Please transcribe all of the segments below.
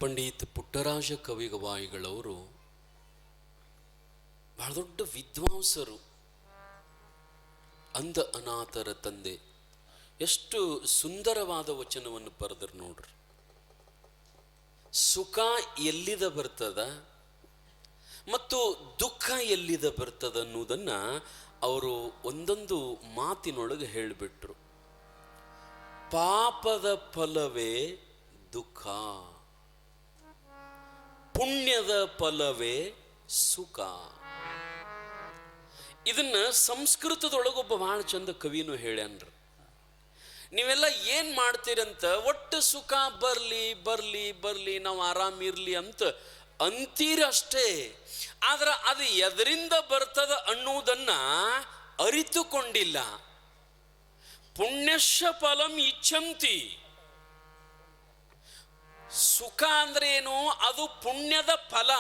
ಪಂಡಿತ್ ಪುಟ್ಟರಾಜ ಕವಿಗವಾಯಿಗಳವರು ಬಹಳ ದೊಡ್ಡ ವಿದ್ವಾಂಸರು. ಅಂಧ ಅನಾಥರ ತಂದೆ. ಎಷ್ಟು ಸುಂದರವಾದ ವಚನವನ್ನು ಬರೆದರು ನೋಡ್ರಿ. ಸುಖ ಎಲ್ಲಿದ ಬರ್ತದ ಮತ್ತು ದುಃಖ ಎಲ್ಲಿದ ಬರ್ತದ ಅನ್ನುವುದನ್ನ ಅವರು ಒಂದೊಂದು ಮಾತಿನೊಳಗೆ ಹೇಳಿಬಿಟ್ರು. ಪಾಪದ ಫಲವೇ ದುಃಖ, ಪುಣ್ಯದ ಫಲವೇ ಸುಖ. ಇದನ್ನ ಸಂಸ್ಕೃತದೊಳಗೊಬ್ಬ ಬಹಳ ಚಂದ ಕವಿನೂ ಹೇಳ್ಯಾನ್ರಿ. ನೀವೆಲ್ಲ ಏನ್ ಮಾಡ್ತೀರಂತ, ಒಟ್ಟು ಸುಖ ಬರ್ಲಿ ಬರ್ಲಿ ಬರ್ಲಿ ನಾವು ಆರಾಮಿರ್ಲಿ ಅಂತ ಅಂತೀರಷ್ಟೇ, ಆದ್ರೆ ಅದು ಎದರಿಂದ ಬರ್ತದ ಅನ್ನುವುದನ್ನ ಅರಿತುಕೊಂಡಿಲ್ಲ. ಪುಣ್ಯಶ್ಯ ಫಲಂ ಇಚ್ಛಂತಿ. ಸುಖ ಅಂದ್ರೆ ಏನು? ಅದು ಪುಣ್ಯದ ಫಲ.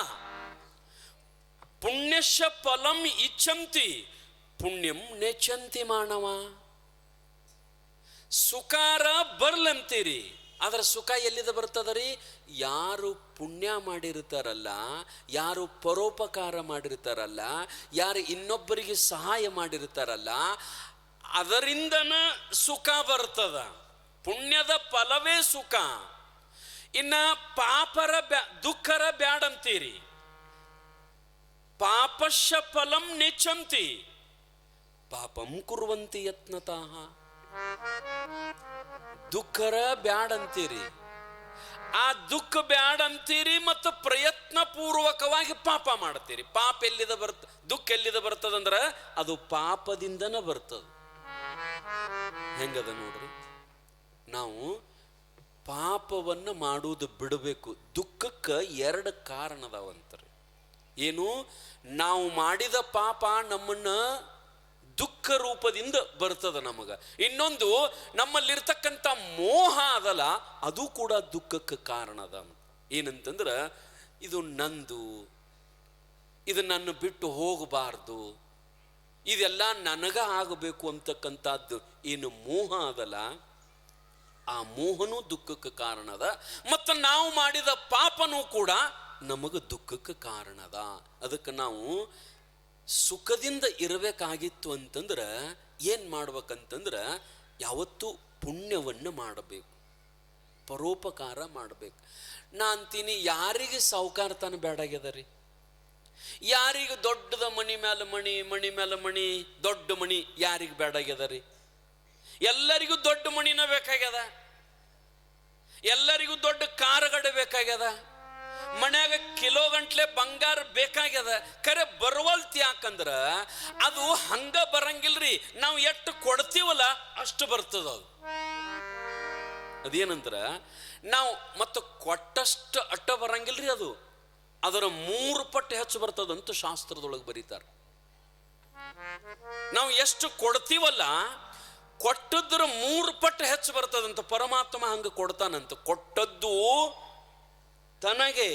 ಪುಣ್ಯಶ್ಯ ಫಲಂ ಇಚ್ಛಂತಿ ಪುಣ್ಯಂ ನೆಚ್ಚಂತಿ ಮಾನವ. ಸುಖಾರ ಬರ್ಲಂತೀರಿ, ಆದ್ರೆ ಸುಖ ಎಲ್ಲಿದ ಬರ್ತದರಿ? ಯಾರು ಪುಣ್ಯ ಮಾಡಿರ್ತಾರಲ್ಲ, ಯಾರು ಪರೋಪಕಾರ ಮಾಡಿರ್ತಾರಲ್ಲ, ಯಾರು ಇನ್ನೊಬ್ಬರಿಗೆ ಸಹಾಯ ಮಾಡಿರ್ತಾರಲ್ಲ, ಅದರಿಂದನ ಸುಖ ಬರ್ತದ. ಪುಣ್ಯದ ಫಲವೇ ಸುಖ. ಇನ್ನ ಪಾಪರ ದುಃಖರ ಬ್ಯಾಡಂತೀರಿ. ಪಾಪಶ್ಯ ಫಲಂ ನೆಚ್ಚಂತಿ ಪಾಪಂ ಕುರ್ವಂತಿ ಯತ್ನತಃ. ದುಃಖರ ಬ್ಯಾಡಂತೀರಿ, ಆ ದುಃಖ ಬ್ಯಾಡಂತೀರಿ ಮತ್ತು ಪ್ರಯತ್ನ ಪೂರ್ವಕವಾಗಿ ಪಾಪ ಮಾಡ್ತೀರಿ. ಪಾಪ ಎಲ್ಲಿದ ದುಃಖ ಎಲ್ಲಿದ ಬರ್ತದಂದ್ರ ಅದು ಪಾಪದಿಂದನ ಬರ್ತದ. ಹೆಂಗದ ನೋಡ್ರಿ, ನಾವು ಪಾಪವನ್ನು ಮಾಡುವುದು ಬಿಡಬೇಕು. ದುಃಖಕ್ಕೆ ಎರಡು ಕಾರಣದವಂತರಿ. ಏನು? ನಾವು ಮಾಡಿದ ಪಾಪ ನಮ್ಮನ್ನ ದುಃಖ ರೂಪದಿಂದ ಬರ್ತದ ನಮಗ. ಇನ್ನೊಂದು, ನಮ್ಮಲ್ಲಿರ್ತಕ್ಕಂಥ ಮೋಹ ಅದಲ್ಲ, ಅದು ಕೂಡ ದುಃಖಕ್ಕೆ ಕಾರಣದ. ಏನಂತಂದ್ರ, ಇದು ನಂದು, ಇದು ನನ್ನ ಬಿಟ್ಟು ಹೋಗಬಾರ್ದು, ಇದೆಲ್ಲ ನನಗ ಆಗಬೇಕು ಅಂತಕ್ಕಂಥದ್ದು ಏನು ಮೋಹ ಅದಲ್ಲ, ಆ ಮೋಹನೂ ದುಃಖಕ್ಕೆ ಕಾರಣದ. ಮತ್ತು ನಾವು ಮಾಡಿದ ಪಾಪನೂ ಕೂಡ ನಮಗೆ ದುಃಖಕ್ಕೆ ಕಾರಣದ. ಅದಕ್ಕೆ ನಾವು ಸುಖದಿಂದ ಇರಬೇಕಾಗಿತ್ತು ಅಂತಂದ್ರೆ ಏನು ಮಾಡ್ಬೇಕಂತಂದ್ರೆ, ಯಾವತ್ತೂ ಪುಣ್ಯವನ್ನು ಮಾಡಬೇಕು, ಪರೋಪಕಾರ ಮಾಡಬೇಕು. ನಾ ಅಂತೀನಿ, ಯಾರಿಗೆ ಸಾಹುಕಾರತನ ಬೇಡಾಗ್ಯದ ರೀ? ಯಾರಿಗೆ ದೊಡ್ಡದ ಮಣಿ ಮೇಲೆ ಮಣಿ, ಮಣಿ ಮೇಲೆ ಮಣಿ, ದೊಡ್ಡ ಮಣಿ ಯಾರಿಗೆ ಬೇಡಾಗ್ಯದ ರೀ? ಎಲ್ಲರಿಗೂ ದೊಡ್ಡ ಮಣಿನ ಬೇಕಾಗ್ಯದ, ಎಲ್ಲರಿಗೂ ದೊಡ್ಡ ಕಾರುಗಳು ಬೇಕಾಗ್ಯದ, ಮನ್ಯಾಗ ಕಿಲೋ ಗಂಟ್ಲೆ ಬಂಗಾರ ಬೇಕಾಗ್ಯದ. ಖರೆ ಬರುವಲ್ತಿ. ಯಾಕಂದ್ರ ಅದು ಹಂಗ ಬರಂಗಿಲ್ರಿ, ನಾವು ಎಷ್ಟು ಕೊಡ್ತೀವಲ್ಲ ಅಷ್ಟು ಬರ್ತದ. ಅದು ಅದೇನಂದ್ರ, ನಾವು ಮತ್ತು ಕೊಟ್ಟಷ್ಟು ಅಟ್ಟ ಬರಂಗಿಲ್ರಿ, ಅದು ಅದರ 3 ಪಟ್ಟು ಹೆಚ್ಚು ಬರ್ತದಂತ ಶಾಸ್ತ್ರದೊಳಗೆ ಬರೀತಾರೆ. ನಾವು ಎಷ್ಟು ಕೊಡ್ತೀವಲ್ಲ ಕೊಟ್ಟದ್ರ 3 ಪಟ್ಟು ಹೆಚ್ಚು ಬರ್ತದಂತ. ಪರಮಾತ್ಮ ಹಂಗ ಕೊಡ್ತಾನಂತ. ಕೊಟ್ಟದ್ದು ತನಗೆ,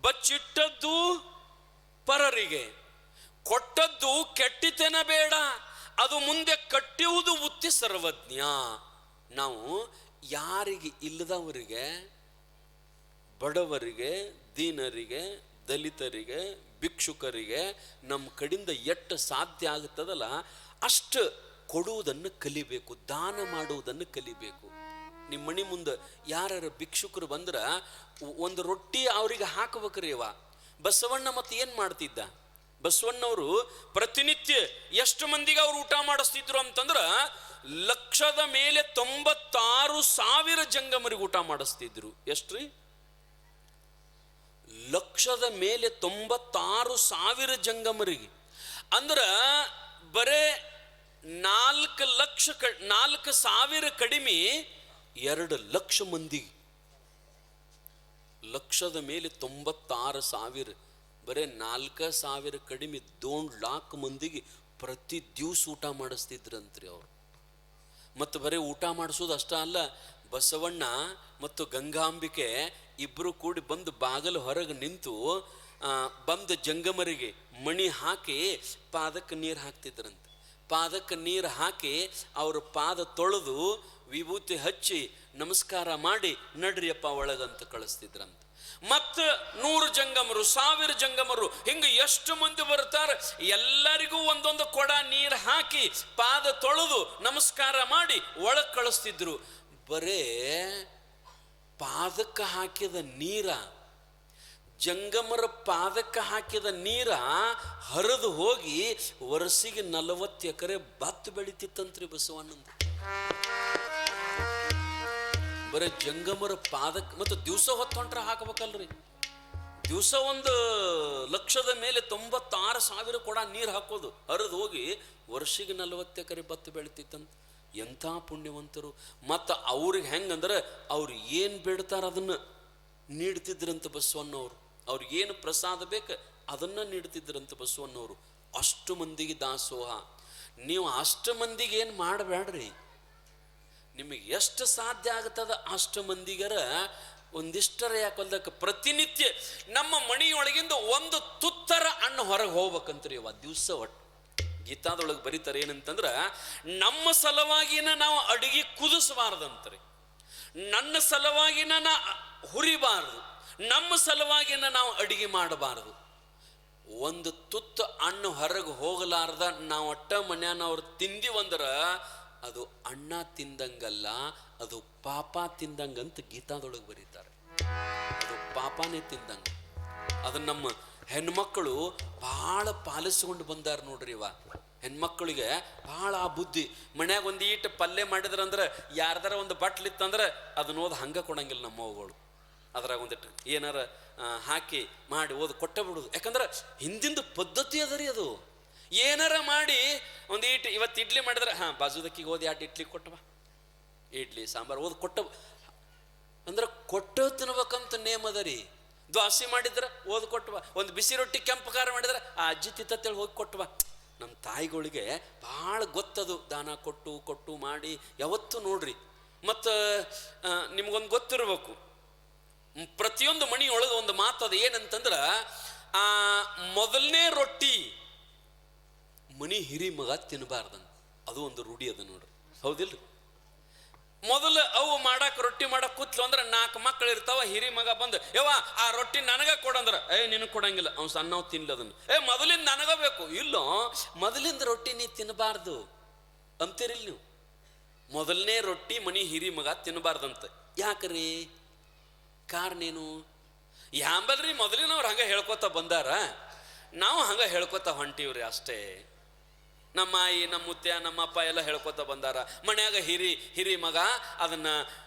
ಬಚ್ಚಿಟ್ಟದ್ದು ಪರರಿಗೆ. ಕೊಟ್ಟದ್ದು ಕೆಟ್ಟಿತನ ಬೇಡ, ಅದು ಮುಂದೆ ಕಟ್ಟುವುದು ಉತ್ತಿ ಸರ್ವಜ್ಞ. ನಾವು ಯಾರಿಗೆ ಇಲ್ಲದವರಿಗೆ, ಬಡವರಿಗೆ, ದೀನರಿಗೆ, ದಲಿತರಿಗೆ, ಭಿಕ್ಷುಕರಿಗೆ ನಮ್ಮ ಕಡೆಯಿಂದ ಎಷ್ಟು ಸಾಧ್ಯ ಆಗುತ್ತದಲ್ಲ ಅಷ್ಟು ಕೊಡುವುದನ್ನು ಕಲಿಬೇಕು, ದಾನ ಮಾಡುವುದನ್ನು ಕಲಿಬೇಕು. ನಿಮ್ಮ ಮನೆ ಮುಂದೆ ಯಾರು ಭಿಕ್ಷುಕರು ಬಂದ್ರ ಒಂದು ರೊಟ್ಟಿ ಅವರಿಗೆ ಹಾಕಬೇಕ್ರಿ. ಬಸವಣ್ಣ ಮತ್ತೆ ಏನ್ ಮಾಡ್ತಿದ್ದ? ಬಸವಣ್ಣವರು ಪ್ರತಿನಿತ್ಯ ಎಷ್ಟು ಮಂದಿಗೆ ಅವ್ರು ಊಟ ಮಾಡಿಸ್ತಿದ್ರು ಅಂತಂದ್ರ 196,000 ಜಂಗಮರಿಗೆ ಊಟ ಮಾಡಿಸ್ತಿದ್ರು. ಎಷ್ಟ್ರಿ? 196,000 ಜಂಗಮರಿಗೆ. ಅಂದ್ರ ಬರೇ 4,00,000 ಕಡಿಮೆ 2 ಲಕ್ಷ ಮಂದಿಗೆ. 196,000 ಬರೇ 4,000 ಕಡಿಮೆ 2 ಲಾಖ ಮಂದಿಗೆ ಪ್ರತಿ ದಿವಸ ಊಟ ಮಾಡಿಸ್ತಿದ್ರಂತ್ರಿ ಅವರು. ಮತ್ತು ಬರೀ ಊಟ ಮಾಡಿಸೋದು ಅಷ್ಟ ಅಲ್ಲ, ಬಸವಣ್ಣ ಮತ್ತು ಗಂಗಾಂಬಿಕೆ ಇಬ್ಬರು ಕೂಡಿ ಬಂದು ಬಾಗಲು ಹೊರಗೆ ನಿಂತು ಬಂದ ಜಂಗಮರಿಗೆ ಮಣಿ ಹಾಕಿ ಪಾದಕ್ಕೆ ನೀರು ಹಾಕ್ತಿದ್ರಂತೆ. ಪಾದಕ್ಕೆ ನೀರು ಹಾಕಿ ಅವ್ರ ಪಾದ ತೊಳೆದು ವಿಭೂತಿ ಹಚ್ಚಿ ನಮಸ್ಕಾರ ಮಾಡಿ ನಡ್ರಿಯಪ್ಪ ಒಳಗಂತ ಕಳಿಸ್ತಿದ್ರಂತ. ಮತ್ತ 100 ಜಂಗಮರು, 1000 ಜಂಗಮರು, ಹಿಂಗ ಎಷ್ಟು ಮಂದಿ ಬರ್ತಾರೆ, ಎಲ್ಲರಿಗೂ ಒಂದೊಂದು ಕೊಡ ನೀರು ಹಾಕಿ ಪಾದ ತೊಳೆದು ನಮಸ್ಕಾರ ಮಾಡಿ ಒಳಗೆ ಕಳಿಸ್ತಿದ್ರು. ಬರೇ ಪಾದಕ್ಕೆ ಹಾಕಿದ ನೀರ, ಜಂಗಮರ ಪಾದಕ್ಕೆ ಹಾಕಿದ ನೀರ ಹರಿದು ಹೋಗಿ ವರ್ಷಿಗೆ 40 ಎಕರೆ ಭತ್ತ ಬೆಳಿತಿತ್ತಂತ್ರಿ ಬಸವಣ್ಣಂದು. ಬರೀ ಜಂಗಮರ ಪಾದಕ್ಕೆ. ಮತ್ತು ದಿವಸ ಹೊತ್ತೊಂಟ್ರೆ ಹಾಕಬೇಕಲ್ರಿ, ದಿವಸ 1,00,000 ಮೇಲೆ 96,000 ಕೊಡ ನೀರು ಹಾಕೋದು, ಹರಿದು ಹೋಗಿ ವರ್ಷಿಗೆ 40 ಎಕರೆ ಭತ್ತ ಬೆಳಿತಿತ್ತಂತ. ಎಂಥ ಪುಣ್ಯವಂತರು. ಮತ್ತು ಅವ್ರಿಗೆ ಹೆಂಗಂದ್ರೆ ಅವ್ರು ಏನು ಬೇಡ್ತಾರ ಅದನ್ನು ನೀಡ್ತಿದ್ರಂತ ಬಸವಣ್ಣವ್ರು. ಅವ್ರಿಗೇನು ಪ್ರಸಾದ ಬೇಕು ಅದನ್ನು ನೀಡ್ತಿದ್ರಂತ ಬಸವಣ್ಣವರು. ಅಷ್ಟು ಮಂದಿಗೆ ದಾಸೋಹ. ನೀವು ಅಷ್ಟು ಮಂದಿಗೆ ಏನು ಮಾಡಬೇಡ್ರಿ, ನಿಮಗೆ ಎಷ್ಟು ಸಾಧ್ಯ ಆಗ್ತದ ಅಷ್ಟು ಮಂದಿಗರ ಒಂದಿಷ್ಟರ ಯಾಕೊಲ್ದಕ್ಕೆ ಪ್ರತಿನಿತ್ಯ ನಮ್ಮ ಮನೆಯೊಳಗಿಂದ ಒಂದು ತುತ್ತರ ಹಣ್ಣು ಹೊರಗೆ ಹೋಗ್ಬೇಕಂತ್ರಿ. ಅವ ದಿವಸ ಒಟ್ಟು ಗೀತಾದೊಳಗೆ ಬರೀತಾರೆ ಏನಂತಂದ್ರೆ, ನಮ್ಮ ಸಲುವಾಗಿನ ನಾವು ಅಡಿಗೆ ಕುದಿಸಬಾರ್ದಂತ್ರಿ, ನನ್ನ ಸಲುವಾಗಿನ ನಾ ಹುರಿಬಾರ್ದು, ನಮ್ಮ ಸಲುವಾಗಿನ ನಾವು ಅಡಿಗೆ ಮಾಡಬಾರ್ದು. ಒಂದು ತುತ್ತು ಹಣ್ಣು ಹೊರಗೆ ಹೋಗಲಾರ್ದ ನಾವು ಒಟ್ಟ ಮನ್ಯಾನವ್ರು ತಿಂದಿವಂದ್ರೆ ಅದು ಅಣ್ಣ ತಿಂದಂಗಲ್ಲ, ಅದು ಪಾಪ ತಿಂದಂಗಂತ ಗೀತಾದೊಳಗೆ ಬರೀತಾರೆ. ಅದು ಪಾಪನೇ ತಿಂದಂಗ. ಅದನ್ನ ನಮ್ಮ ಹೆಣ್ಮಕ್ಕಳು ಭಾಳ ಪಾಲಿಸ್ಕೊಂಡು ಬಂದಾರ ನೋಡ್ರಿ. ಹೆಣ್ಮಕ್ಳಿಗೆ ಭಾಳ ಆ ಬುದ್ಧಿ. ಮನ್ಯಾಗ ಒಂದು ಈಟು ಪಲ್ಯ ಮಾಡಿದ್ರಂದ್ರೆ ಯಾರ್ದಾರ ಒಂದು ಬಟ್ಲಿತ್ತಂದ್ರೆ ಅದನ್ನ ಓದಿ ಹಂಗೆ ಕೊಡಂಗಿಲ್ಲ ನಮ್ಮ ಅವ್ಗಳು. ಅದ್ರಾಗ ಒಂದಿಟ್ಟು ಏನಾರ ಹಾಕಿ ಮಾಡಿ ಓದಿ ಕೊಟ್ಟ ಬಿಡೋದು. ಯಾಕಂದ್ರೆ ಹಿಂದಿಂದ ಪದ್ಧತಿ ಅದ ರೀ ಅದು. ಏನಾರ ಮಾಡಿ ಒಂದು ಈಟು ಇವತ್ತು ಇಡ್ಲಿ ಮಾಡಿದ್ರೆ ಬಾಜುದಕ್ಕಿಗೆ ಓದಿ 2 ಇಡ್ಲಿ ಕೊಟ್ಟವ, ಇಡ್ಲಿ ಸಾಂಬಾರು ಓದಿ ಕೊಟ್ಟ ಅಂದ್ರೆ ಕೊಟ್ಟು ತಿನ್ಬೇಕಂತ ನೇಮ್ ಅದ ರೀ. ದ್ವಾಸೆ ಮಾಡಿದ್ರೆ ಓದಿ ಕೊಟ್ಟವ, ಒಂದು ಬಿಸಿ ರೊಟ್ಟಿ ಕೆಂಪು ಖಾರ ಮಾಡಿದ್ರೆ ಆ ಅಜ್ಜಿ ತಿತ್ತೇಳಿ ಹೋಗಿ ಕೊಟ್ಟವ. ನಮ್ಮ ತಾಯಿಗಳಿಗೆ ಭಾಳ ಗೊತ್ತದು, ದಾನ ಕೊಟ್ಟು ಕೊಟ್ಟು ಮಾಡಿ ಯಾವತ್ತೂ ನೋಡ್ರಿ. ಮತ್ತು ನಿಮ್ಗೊಂದು ಗೊತ್ತಿರ್ಬೇಕು, ಪ್ರತಿಯೊಂದು ಮನೆಯೊಳಗೆ ಒಂದು ಮಾತದ ಏನಂತಂದ್ರೆ, ಮೊದಲನೇ ರೊಟ್ಟಿ ಮನಿ ಹಿರಿ ಮಗ ತಿನ್ನಬಾರ್ದಂತ. ಅದು ಒಂದು ರೂಢಿ ಅದ ನೋಡ್ರಿ, ಹೌದಿಲ್ರಿ? ಮೊದಲು ಅವು ರೊಟ್ಟಿ ಮಾಡಕ್ ಕೂತ್ಲು ಅಂದ್ರೆ 4 ಮಕ್ಕಳು ಇರ್ತಾವ. ಹಿರಿ ಮಗ ಬಂದು ಯವ್ವ ಆ ರೊಟ್ಟಿ ನನಗ ಕೊಡಂದ್ರ ನಿನಗೆ ಕೊಡಂಗಿಲ್ಲ, ಅವ್ನು ಸಣ್ಣವ್ ತಿನ್ಲ ಅದನ್ನು. ಮೊದಲಿಂದ ನನಗ ಬೇಕು. ಇಲ್ಲೋ, ಮೊದಲಿಂದ ರೊಟ್ಟಿ ನೀ ತಿನ್ನಬಾರ್ದು ಅಂತೀರಿಲ್ಲ ನೀವು. ಮೊದಲನೇ ರೊಟ್ಟಿ ಮನಿ ಹಿರಿ ಮಗ ತಿನ್ನಬಾರ್ದಂತ. ಯಾಕ್ರಿ? ಕಾರಣ ಏನು? ಯಾಂಬಲ್ರಿ ಮೊದಲಿನವ್ರು ಹಂಗೆ ಹೇಳ್ಕೊತ ಬಂದಾರ, ನಾವು ಹಂಗೆ ಹೇಳ್ಕೊತ ಹೊಂಟೀವ್ರಿ ಅಷ್ಟೇ. ನಮ್ಮ ಆಯಿ, ನಮ್ಮ ಮುತ್ಯ, ನಮ್ಮ ಅಪ್ಪ ಎಲ್ಲ ಹೇಳ್ಕೊತ ಬಂದಾರ. ಮನ್ಯಾಗ ಹಿರಿ ಮಗ ಅದನ್ನ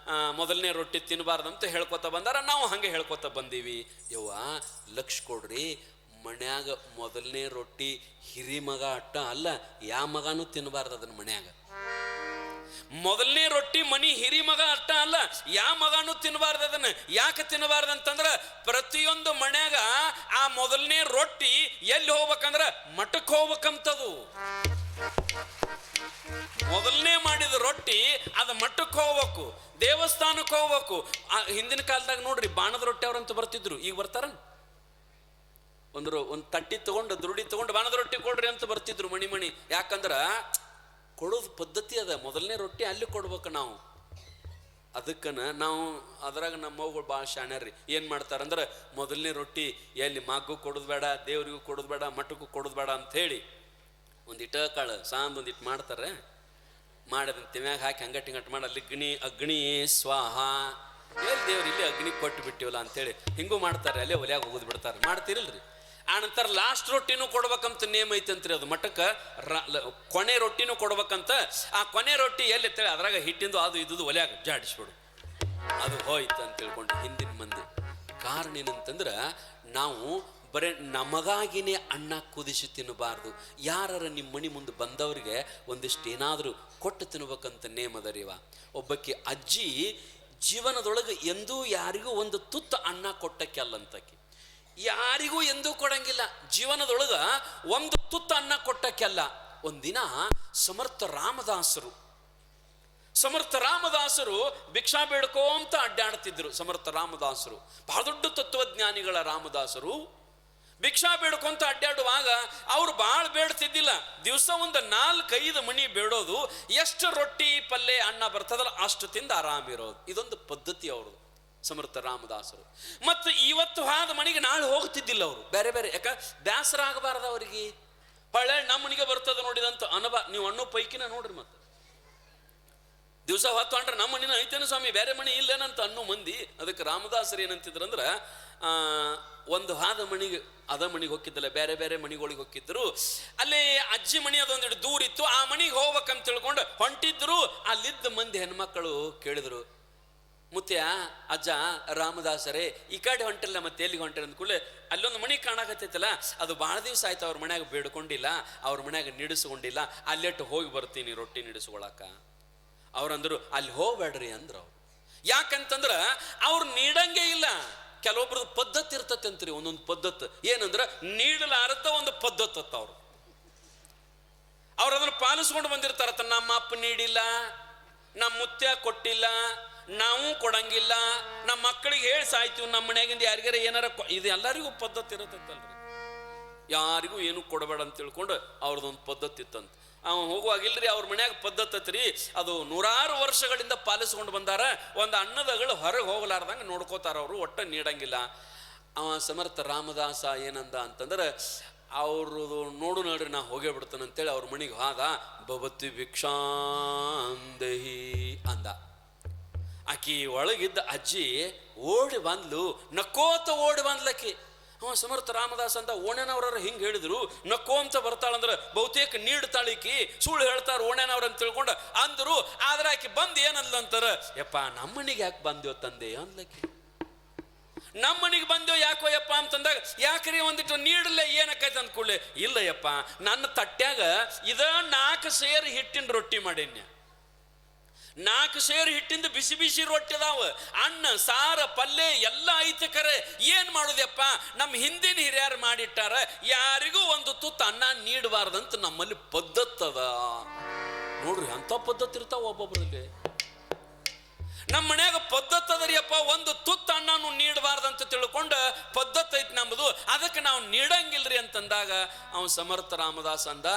ಮೊದಲನೇ ರೊಟ್ಟಿ ತಿನ್ನಬಾರ್ದಂತ ಹೇಳ್ಕೊತ ಬಂದಾರ, ನಾವು ಹಂಗೆ ಹೇಳ್ಕೊತ ಬಂದೀವಿ. ಯವ್ವ ಲಕ್ಷ ಕೊಡ್ರಿ, ಮನ್ಯಾಗ ಮೊದಲನೇ ರೊಟ್ಟಿ ಹಿರಿ ಮಗ ಅಟ್ಟ ಅಲ್ಲ, ಯಾ ಮಗನೂ ತಿನ್ನಬಾರ್ದು ಅದನ್ನ ಮನ್ಯಾಗ. ಮೊದಲನೇ ರೊಟ್ಟಿ ಮನಿ ಹಿರಿ ಮಗ ಅಟ್ಟ ಅಲ್ಲ, ಯಾ ಮಗನೂ ತಿನ್ನಬಾರ್ದು ಅದನ್ನ. ಯಾಕೆ ತಿನ್ನಬಾರ್ದು ಅಂತಂದ್ರೆ, ಪ್ರತಿಯೊಂದು ಮನ್ಯಾಗ ಆ ಮೊದಲನೇ ರೊಟ್ಟಿ ಎಲ್ಲಿ ಹೋಗ್ಬೇಕಂದ್ರ ಮಠಕ್ಕೆ ಹೋಗ್ಬೇಕಂತದು. ಮೊದಲನೇ ಮಾಡಿದ ರೊಟ್ಟಿ ಅದು ಮಠಕ್ಕೆ ಹೋಗ್ಬೇಕು, ದೇವಸ್ಥಾನಕ್ಕೆ ಹೋಗ್ಬೇಕು. ಹಿಂದಿನ ಕಾಲದಾಗ ನೋಡ್ರಿ ಬಾಣದ ರೊಟ್ಟಿ ಅವ್ರಂತ ಬರ್ತಿದ್ರು, ಈಗ ಬರ್ತಾರ? ಒಂದು ತಟ್ಟಿ ತಗೊಂಡು ದುರುಡಿ ತಗೊಂಡು ಬಾಣದ ರೊಟ್ಟಿ ಕೊಡ್ರಿ ಅಂತ ಬರ್ತಿದ್ರು ಮಣಿ. ಯಾಕಂದ್ರ ಕೊಡೋದು ಪದ್ಧತಿ ಅದ. ಮೊದಲನೇ ರೊಟ್ಟಿ ಅಲ್ಲಿ ಕೊಡ್ಬೇಕು ನಾವು. ಅದಕ್ಕನ ನಾವು ಅದ್ರಾಗ ನಮ್ಮವ್ಗಳು ಭಾಳ ಶಾಣ್ಯಾರ್ರಿ. ಏನು ಮಾಡ್ತಾರಂದ್ರೆ, ಮೊದಲನೇ ರೊಟ್ಟಿ ಎಲ್ಲಿ ಮಗ್ಗು ಕೊಡೋದು ಬೇಡ, ದೇವ್ರಿಗೂ ಕೊಡೋದು ಬೇಡ, ಮಠಕ್ಕೂ ಕೊಡೋದು ಬೇಡ ಅಂಥೇಳಿ ಒಂದಿಟ್ಟು ಕಾಳು ಸಾಂದ್ ಒಂದಿಟ್ಟು ಮಾಡ್ತಾರೆ. ಮಾಡಿದ ತಿಮ್ಯಾಗ ಹಾಕಿ ಹಂಗಟ್ಟು ಮಾಡಿ ಅಲ್ಲಿ ಅಗ್ನಿ ಸ್ವಾಹ, ಎಲ್ಲಿ ದೇವ್ರು ಇಲ್ಲಿ ಅಗ್ನಿ ಕೊಟ್ಟು ಬಿಟ್ಟಿವಲ್ಲ ಅಂಥೇಳಿ ಹಿಂಗೂ ಮಾಡ್ತಾರೆ. ಅಲ್ಲೇ ಒಲ್ಯಾಗ ಹೋಗೋದು ಬಿಡ್ತಾರೆ. ಮಾಡ್ತಿರಲ್ರಿ? ಆನಂತರ ಲಾಸ್ಟ್ ರೊಟ್ಟಿನೂ ಕೊಡ್ಬೇಕಂತ ನೇಮ್ ಐತಂತ್ರಿ ಅದು ಮಠಕ್ಕೆ. ಕೊನೆ ರೊಟ್ಟಿನೂ ಕೊಡ್ಬೇಕಂತ. ಆ ಕೊನೆ ರೊಟ್ಟಿ ಎಲ್ಲಿ ಅದ್ರಾಗ ಹಿಟ್ಟಿಂದು ಅದು ಇದ್ದು ಒಲ್ಯಾಗ ಜಾಡಿಸ್ಬಿಡು, ಅದು ಹೋಯ್ತು ಅಂತ ತಿಳ್ಕೊಂಡು ಹಿಂದಿನ ಮಂದಿ. ಕಾರಣ ಏನಂತಂದ್ರೆ, ನಾವು ಬರೀ ನಮಗಾಗಿನೇ ಅನ್ನ ಕುದಿಸಿ ತಿನ್ನಬಾರ್ದು. ಯಾರ ನಿಮ್ಮ ಮನೆ ಮುಂದೆ ಬಂದವ್ರಿಗೆ ಒಂದಿಷ್ಟು ಏನಾದರೂ ಕೊಟ್ಟು ತಿನ್ಬೇಕಂತ ನೇಮ್ ಅದರಿವ. ಒಬ್ಬಕ್ಕೆ ಅಜ್ಜಿ ಜೀವನದೊಳಗೆ ಎಂದೂ ಯಾರಿಗೂ ಒಂದು ತುತ್ತು ಅನ್ನ ಕೊಟ್ಟಕ್ಕೆ ಅಲ್ಲಂತಕ್ಕೆ, ಯಾರಿಗೂ ಎಂದೂ ಕೊಡಂಗಿಲ್ಲ. ಜೀವನದೊಳಗ ಒಂದು ತುತ್ತು ಅನ್ನ ಕೊಟ್ಟಕ್ಕೆಲ್ಲ. ಒಂದಿನ ಸಮರ್ಥ ರಾಮದಾಸರು ಭಿಕ್ಷಾ ಬೇಡ್ಕೋ ಅಂತ ಅಡ್ಡಾಡ್ತಿದ್ರು. ಸಮರ್ಥ ರಾಮದಾಸರು ಬಹಳ ದೊಡ್ಡ ತತ್ವಜ್ಞಾನಿಗಳ ರಾಮದಾಸರು ಭಿಕ್ಷಾ ಬೇಡ್ಕೊಂತ ಅಡ್ಡಾಡುವಾಗ ಅವ್ರು ಭಾಳ ಬೇಡ್ತಿದ್ದಿಲ್ಲ. ದಿವಸ ಒಂದು 4-5 ಮಣಿ ಬೇಡೋದು, ಎಷ್ಟು ರೊಟ್ಟಿ ಪಲ್ಯ ಅನ್ನ ಬರ್ತದಲ್ಲ ಅಷ್ಟು ತಿಂದು ಆರಾಮಿರೋದು. ಇದೊಂದು ಪದ್ಧತಿ ಅವ್ರದ್ದು ಸಮರ್ಥ ರಾಮದಾಸರು. ಮತ್ತು ಇವತ್ತು ಹಾದ ಮನೆಗೆ ನಾಳೆ ಹೋಗ್ತಿದ್ದಿಲ್ಲ ಅವರು, ಬೇರೆ ಬೇರೆ. ಯಾಕ ಬೇಸರ ಆಗಬಾರ್ದು ಅವರಿಗೆ. ಹೊಳ್ಳೆ ನಮ್ಮ ಮನೆಗೆ ಬರ್ತದ ನೋಡಿದಂತ ನೀವು ಅನ್ನೋ ಪೈಕಿನ ನೋಡ್ರಿ. ಮತ್ತೆ ದಿವಸ ಹೊತ್ತು ಅಂಡ್ರೆ ನಮ್ಮ ಮನಿನ ಐತೇನು ಸ್ವಾಮಿ, ಬೇರೆ ಮನೆ ಇಲ್ಲೇನಂತ ಅನ್ನೋ ಮಂದಿ. ಅದಕ್ಕೆ ರಾಮದಾಸರು ಏನಂತಿದ್ರಂದ್ರೆ, ಒಂದು ಹಾದ ಮಣಿಗೆ ಅದ ಮಣಿಗೆ ಹೋಗಿದ್ದಲ್ಲ, ಬೇರೆ ಬೇರೆ ಮಣಿಗಳಿಗೆ ಹೋಗಿದ್ರು. ಅಲ್ಲಿ ಅಜ್ಜಿ ಮಣಿ ಅದೊಂದಿಟ್ಟು ದೂರ ಇತ್ತು. ಆ ಮಣಿಗೆ ಹೋಗ್ಬೇಕಂತ ತಿಳ್ಕೊಂಡು ಹೊಂಟಿದ್ರು. ಅಲ್ಲಿದ್ದ ಮಂದಿ ಹೆಣ್ಮಕ್ಕಳು ಕೇಳಿದ್ರು, ಮುತ್ಯ ಅಜ್ಜ ರಾಮದಾಸರೇ ಈ ಕಡೆ ಹೊಂಟಿಲ್ಲ, ಮತ್ತೆ ಎಲ್ಲಿಗೆ ಹೊಂಟಿರ ಅಂದ್ಕೂಡ್ಲೆ ಅಲ್ಲೊಂದು ಮಣಿ ಕಾಣಕತ್ತೈತಲ್ಲ, ಅದು ಭಾಳ ದಿವಸ ಆಯ್ತು ಅವ್ರ ಮನ್ಯಾಗ ಬೇಡ್ಕೊಂಡಿಲ್ಲ, ಅವ್ರ ಮನ್ಯಾಗ ನಿಡಿಸ್ಕೊಂಡಿಲ್ಲ, ಅಲ್ಲೆಟ್ಟು ಹೋಗಿ ಬರ್ತೀನಿ ರೊಟ್ಟಿ ನಿಡಿಸ್ಕೊಳಕ. ಅವ್ರಂದ್ರು ಅಲ್ಲಿ ಹೋಗ್ಬೇಡ್ರಿ ಅಂದ್ರು ಅವ್ರು. ಯಾಕಂತಂದ್ರ ಅವ್ರು ನೀಡಂಗೆ ಇಲ್ಲ. ಕೆಲವೊಬ್ರದ್ದು ಪದ್ಧತಿ ಇರ್ತತೆ ಅಂತ್ರಿ, ಒಂದೊಂದು ಪದ್ಧತಿ ಏನಂದ್ರ ನೀಡಲಾರದ ಒಂದು ಪದ್ಧತಿ ಅವ್ರು ಅದನ್ನು ಪಾಲಿಸ್ಕೊಂಡು ಬಂದಿರ್ತಾರ. ನಮ್ಮ ಅಪ್ಪ ನೀಡಿಲ್ಲ, ನಮ್ಮ ಮುತ್ಯ ಕೊಟ್ಟಿಲ್ಲ, ನಾವು ಕೊಡಂಗಿಲ್ಲ, ನಮ್ಮ ಮಕ್ಕಳಿಗೆ ಹೇಳಿ ಸಾಯ್ತೀವಿ, ನಮ್ಮ ಮನ್ಯಾಗಿಂದ ಯಾರಿಗಾರ ಏನಾರ ಇದು ಎಲ್ಲರಿಗೂ ಪದ್ಧತಿ ಇರತ್ತಲ್ರಿ. ಯಾರಿಗೂ ಏನು ಕೊಡಬೇಡ ಅಂತ ತಿಳ್ಕೊಂಡು ಅವ್ರದ್ದೊಂದು ಪದ್ಧತಿ ಇತ್ತಂತ. ಅವ ಹೋಗುವಾಗಿಲ್ರಿ ಅವ್ರ ಮನ್ಯಾಗ ಪದ್ಧತಿ ಐತ್ರಿ, ಅದು 100 ವರ್ಷಗಳಿಂದ ಪಾಲಿಸ್ಕೊಂಡು ಬಂದಾರ. ಒಂದು ಅನ್ನದಗಳು ಹೊರಗೆ ಹೋಗ್ಲಾರ್ದಂಗೆ ನೋಡ್ಕೋತಾರ ಅವರು, ಒಟ್ಟ ನೀಡಂಗಿಲ್ಲ. ಅವ ಸಮರ್ಥ ರಾಮದಾಸ ಏನಂದ ಅಂತಂದ್ರೆ, ಅವ್ರದ್ದು ನೋಡು ನೋಡ್ರಿ ನಾ ಹೋಗೇ ಬಿಡ್ತಾನೆ ಅಂತೇಳಿ ಅವ್ರ ಮನೆಗೆ ಹಾದ. ಭವತಿ ಭಿಕ್ಷಾಂದೇಹಿ ಅಂದ. ಆಕಿ ಒಳಗಿದ್ದ ಅಜ್ಜಿ ಓಡಿ ಬಂದ್ಲು, ನಕ್ಕೋತ ಓಡಿ ಬಂದ್ಲಕ್ಕಿ. ಸಮರ್ಥ ರಾಮದಾಸ್ ಅಂತ ಓಣ್ಯನವ್ರ ಹಿಂಗೆ ಹೇಳಿದ್ರು, ನಕ್ಕೋ ಅಂತ ಬರ್ತಾಳಂದ್ರೆ ಬಹುತೇಕ ನೀಡ್ತಾಳಿಕಿ, ಸುಳ್ಳು ಹೇಳ್ತಾರ ಓಣ್ಯನವ್ರ ಅಂತ ತಿಳ್ಕೊಂಡು ಅಂದ್ರು. ಆದ್ರೆ ಆಕಿ ಬಂದು ಏನಂದ್ಲ ಅಂತಾರ, ಯಪ್ಪ ನಮ್ಮನಿಗೆ ಯಾಕೆ ಬಂದ್ಯೋ ತಂದೆ ಅಂದ್ಲಕ್ಕಿ. ನಮ್ಮನಿಗೆ ಬಂದ್ಯೋ ಯಾಕೋ ಯಪ್ಪ ಅಂತಂದಾಗ, ಯಾಕ್ರಿ ಒಂದಿಟ್ಟು ನೀಡಲೇ ಏನಕ್ಕೈತೆ ಅಂದ್ಕೊಳ್ಳಿ. ಇಲ್ಲ ಯಪ್ಪ, ನನ್ನ ತಟ್ಯಾಗ ಇದ 4 ಸೇರು ಹಿಟ್ಟಿನ ರೊಟ್ಟಿ ಮಾಡೇನ್ಯ, 4 ಸೇರು ಹಿಟ್ಟಿಂದ ಬಿಸಿ ಬಿಸಿ ರೊಟ್ಟಿ ಅದಾವ, ಅನ್ನ ಸಾರ ಪಲ್ಯ ಎಲ್ಲ ಐತೆ. ಕರೆ ಏನ್ ಮಾಡುದಪ್ಪ, ನಮ್ಮ ಹಿಂದಿನ ಹಿರಿಯರು ಮಾಡಿಟ್ಟಾರ, ಯಾರಿಗೂ ಒಂದು ತುತ್ತು ಅನ್ನ ನೀಡಬಾರ್ದಂತ ನಮ್ಮಲ್ಲಿ ಪದ್ಧತಿ ಅದ ನೋಡ್ರಿ. ಅಂತ ಪದ್ಧತಿ ಇರ್ತಾವ ಒಬ್ಬೊಬ್ಬರಲ್ಲಿ. ನಮ್ಮ ಮನ್ಯಾಗ ಪದ್ಧತಿ ಅದರಿಯಪ್ಪ, ಒಂದು ತುತ್ತು ಅನ್ನನು ನೀಡಬಾರ್ದಂತ ತಿಳ್ಕೊಂಡು ಪದ್ಧತಿ ಐತಿ ನಮ್ಮದು, ಅದಕ್ಕೆ ನಾವು ನೀಡಂಗಿಲ್ರಿ ಅಂತಂದಾಗ ಅವನು ಸಮರ್ಥ ರಾಮದಾಸ್ ಅಂದ,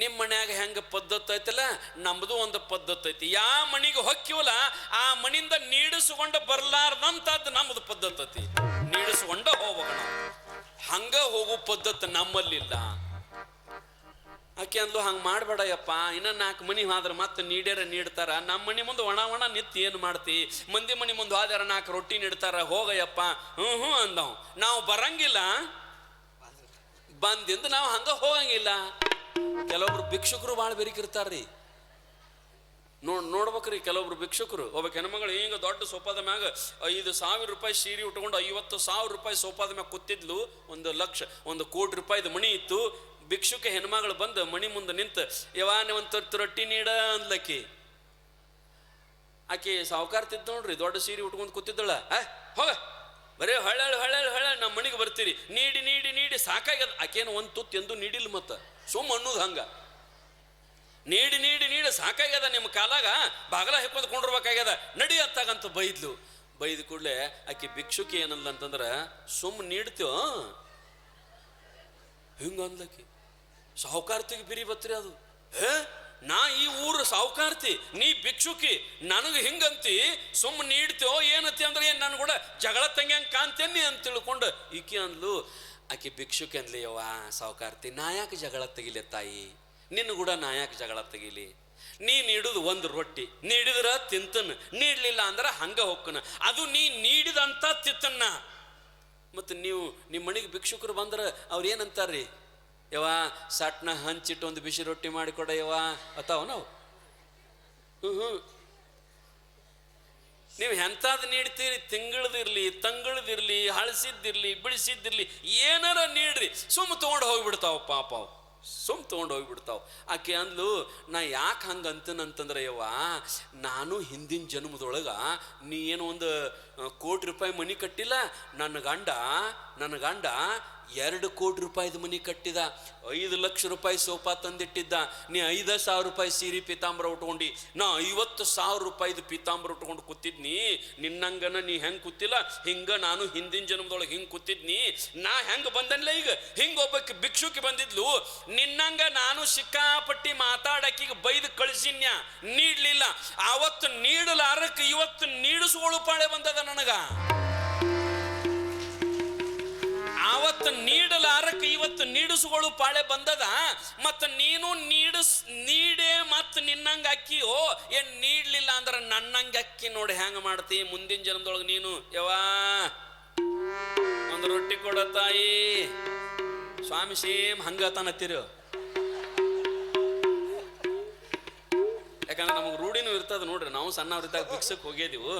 ನಿಮ್ಮ ಮನ್ಯಾಗ ಹೆಂಗ ಪದ್ಧತಿ ಐತಲ್ಲ, ನಮ್ಮದು ಒಂದು ಪದ್ಧತಿ ಐತಿ. ಯಾವ ಮನಿಗೆ ಹೊಕ್ಕಿವಲ್ಲ ಆ ಮನಿಂದ ನೀಡಿಸ್ಕೊಂಡು ಬರ್ಲಾರ್ದಂತದ್ದು ನಮ್ಮದು ಪದ್ಧತಿ ಐತಿ. ನೀಡಿಸ್ಕೊಂಡ ಹೋಗ್ಬೇಕ ನಾವು, ಹಂಗ ಹೋಗೋ ಪದ್ಧತಿ ನಮ್ಮಲ್ಲಿಲ್ಲ. ಆಕೆ ಅಂದ್ಲು, ಹಂಗೆ ಮಾಡಬೇಡಯಪ್ಪ, ಇನ್ನ 4 ಮನಿ ಹೋದ್ರೆ ಮತ್ತೆ ನೀಡ್ಯಾರ ನೀಡ್ತಾರ, ನಮ್ಮ ಮನೆ ಮುಂದೆ ಒಣ ನಿಂತು ಏನು ಮಾಡ್ತಿ, ಮಂದಿ ಮನೆ ಮುಂದೆ ಹೋದ್ಯಾರ 4 ರೊಟ್ಟಿ ನೀಡ್ತಾರ, ಹೋಗಯ್ಯಪ್ಪ. ಹ್ಞೂ ಅಂದವ್. ನಾವು ಬರಂಗಿಲ್ಲ, ಬಂದಿಂದ ನಾವು ಹಂಗ ಹೋಗಂಗಿಲ್ಲ. ಕೆಲವೊಬ್ರು ಭಿಕ್ಷುಕರು ಭಾಳ ಬೆರಿಕಿರ್ತಾರ್ರಿ, ನೋಡ್ಬೇಕ್ರಿ. ಕೆಲವೊಬ್ರು ಭಿಕ್ಷುಕರು, ಒಬ್ಬ ಹೆಣ್ಮಗಳು ಹಿಂಗ ದೊಡ್ಡ ಸೋಫಾದ ಮ್ಯಾಗ 5,000 ರೂಪಾಯಿ ಸೀರೆ ಉಟ್ಕೊಂಡು 50,000 ರೂಪಾಯಿ ಸೋಫಾದ ಮ್ಯಾಗ ಕೂತಿದ್ಲು. 1 ಲಕ್ಷ 1 ಕೋಟಿ ರೂಪಾಯಿದ ಮಣಿ ಇತ್ತು. ಭಿಕ್ಷುಕ ಹೆಣ್ಮಗಳು ಬಂದು ಮಣಿ ಮುಂದೆ ನಿಂತು, ಯವಾನ ಒಂದು ರೊಟ್ಟಿ ನೀಡ ಅಂದ್ಲಕ್ಕಿ. ಆಕೆ ಸಾವುಕಾರ್ತಿದ್ ನೋಡ್ರಿ, ದೊಡ್ಡ ಸೀರೆ ಉಟ್ಕೊಂಡು ಕೂತಿದ್ದಳ. ಹೋಗ ಬರೇ ಹೊಳ್ಳ ನಮ್ಮ ಮನೆಗೆ ಬರ್ತೀರಿ, ನೀಡಿ ನೀಡಿ ನೀಡಿ ಸಾಕಾಗ್ಯದ. ಆಕೇನು ಒಂದು ತುತ್ತು ಎಂದು ನೀಡಿಲ್ಲ, ಮತ್ತೆ ಸುಮ್ಮ ಅನ್ನೋದು ಹಂಗ. ನೀಡಿ ನೀಡಿ ನೀಡಿ ಸಾಕಾಗ್ಯದ, ನಿಮ್ಮ ಕಾಲಾಗ ಬಾಗಲ ಹೆಕ್ಕೊಂಡ್ ಕೊಂಡಿರ್ಬೇಕಾಗ್ಯದ, ನಡಿ ಅತ್ತಾಗಂತ ಬೈದ್ಲು. ಬೈದ ಕೂಡಲೇ ಆಕೆ ಭಿಕ್ಷುಕಿ ಏನಲ್ಲ ಅಂತಂದ್ರೆ, ಸುಮ್ಮ ನೀಡ್ತೀವ ಹಿಂಗ ಅಂದ್ಲಕ್ಕಿ. ಸಾವುಕಾರ್ತಿಗೆ ಬಿರಿ ಬತ್ರಿ ಅದು. ನಾ ಈ ಊರು ಸಾವುಕಾರ್ತಿ, ನೀ ಭಿಕ್ಷುಕಿ, ನನಗೆ ಹಿಂಗಂತಿ, ಸುಮ್ಮ ನೀಡ್ತೇವೋ ಏನತಿ ಅಂದ್ರೆ ಏನು ನಾನು ಕೂಡ ಜಗಳ ತಂಗ್ಯಂಗೆ ಕಾಣ್ತೇನಿ ಅಂತ ತಿಳ್ಕೊಂಡು ಈಕಿ ಅಂದ್ಲು. ಆಕೆ ಭಿಕ್ಷುಕಿ ಅಂದ್ಲಿ, ಯವ್ವ ಸಾವುಕಾರ್ತಿ, ನಾ ಯಾಕೆ ಜಗಳ ತೆಗಿಲೆ ತಾಯಿ, ನಿನ್ನ ಕೂಡ ನಾ ಯಾಕೆ ಜಗಳ ತೆಗಿಲಿ, ನೀ ನೀಡುದು 1 ರೊಟ್ಟಿ, ನೀಡಿದ್ರ ತಿಂತನ, ನೀಡ್ಲಿಲ್ಲ ಅಂದ್ರೆ ಹಂಗ ಹೊಕ್ಕನ, ಅದು ನೀ ನೀಡಿದಂತ ತಿತ್ತನ್ನ. ಮತ್ತು ನೀವು ನಿಮ್ಮ ಮನೆಗೆ ಭಿಕ್ಷುಕರು ಬಂದ್ರೆ ಅವ್ರು ಏನಂತಾರ್ರಿ, ಯವ್ವ ಸಟ್ನ ಹಂಚಿಟ್ಟು ಒಂದು ಬಿಸಿ ರೊಟ್ಟಿ ಮಾಡಿಕೊಡ ಯವ್ವ ಅತ್ತಾವ ನಾವು. ನೀವು ಎಂಥದ್ದು ನೀಡ್ತೀರಿ, ತಿಂಗಳದಿರ್ಲಿ ತಂಗಳದಿರ್ಲಿ ಹಳಸಿದ್ದಿರ್ಲಿ ಬಿಡಿಸಿದ್ದಿರ್ಲಿ ಏನಾರ ನೀಡ್ರಿ, ಸುಮ್ಮ ತೊಗೊಂಡು ಹೋಗಿಬಿಡ್ತಾವ ಪಾಪ, ಅವು ಸುಮ್ಮ ತೊಗೊಂಡು ಹೋಗಿಬಿಡ್ತಾವ. ಆಕೆ ಅಂದ್ಲು, ನಾ ಯಾಕೆ ಹಂಗೆ ಅಂತನಂತಂದ್ರೆ ಯವ್ವ, ನಾನು ಹಿಂದಿನ ಜನ್ಮದೊಳಗೆ ನೀ ಏನು 1 ಕೋಟಿ ರೂಪಾಯಿ ಮನಿ ಕಟ್ಟಿಲ್ಲ, ನನ್ನ ಗಂಡ 2 ಕೋಟಿ ರೂಪಾಯಿದ ಮನಿ ಕಟ್ಟಿದ, 5 ಲಕ್ಷ ರೂಪಾಯಿ ಸೋಫಾ ತಂದಿಟ್ಟಿದ್ದ. ನೀ 5,000 ರೂಪಾಯಿ ಸೀರೆ ಪೀತಾಂಬರ ಉಟ್ಕೊಂಡಿ, ನಾ 50,000 ರೂಪಾಯಿದು ಪೀತಾಂಬರ ಉಟ್ಕೊಂಡು ಕೂತಿದ್ನಿ. ನಿನ್ನಂಗನ ನೀ ಹೆಂಗೆ ಕೂತಿಲ್ಲ, ಹಿಂಗ ನಾನು ಹಿಂದಿನ ಜನ್ಮದೊಳಗೆ ಹಿಂಗೆ ಕೂತಿದ್ನಿ. ನಾ ಹೆಂಗೆ ಬಂದನ್ಲ ಈಗ, ಹಿಂಗೆ ಒಬ್ಬಕ್ಕೆ ಭಿಕ್ಷುಕಿ ಬಂದಿದ್ಲು. ನಿನ್ನಂಗ ನಾನು ಸಿಕ್ಕಾಪಟ್ಟಿ ಮಾತಾಡಕ್ಕಿಗೆ ಬೈದು ಕಳಿಸಿನ್ಯ, ನೀಡ್ಲಿಲ್ಲ. ಅವತ್ತು ನೀಡಲಾರಕ್ಕೆ ಇವತ್ತು ನೀಡಿಸ್ಕೊಳ್ಳು ಪಾಳೆ ಬಂದದ ನನಗ. ಆವತ್ತು ನೀಡಲಾರಕ್ಕೆ ಇವತ್ತು ನೀಡಿಸ್ಕೊಳ್ಳು ಪಾಳೆ ಬಂದದ. ಮತ್ತ ನೀನು ನೀಡೇ ಮತ್ ನಿನ್ನಂಗ ಅಕ್ಕಿಯೋ ಏನ್ ನೀಡ್ಲಿಲ್ಲ ಅಂದ್ರ ನನ್ನಂಗ ಅಕ್ಕಿ ನೋಡಿ ಹೆಂಗ ಮಾಡ್ತಿ. ಮುಂದಿನ ಜನ್ಮದೊಳಗೆ ನೀನು ಯವಾ ಒಂದು ರೊಟ್ಟಿ ಕೊಡ ತಾಯಿ, ಸ್ವಾಮಿ ಸೇಮ್ ಹಂಗ ತಾನತ್ತೀರಿ. ಯಾಕಂದ್ರೆ ನಮಗೆ ರೂಢಿನೂ ಇರ್ತದ ನೋಡ್ರಿ. ನಾವು ಸಣ್ಣವ್ರಿದ್ದಾಗ ಭಿಕ್ಷಕ್ಕೆ ಹೋಗಿದ್ದೀವಿ.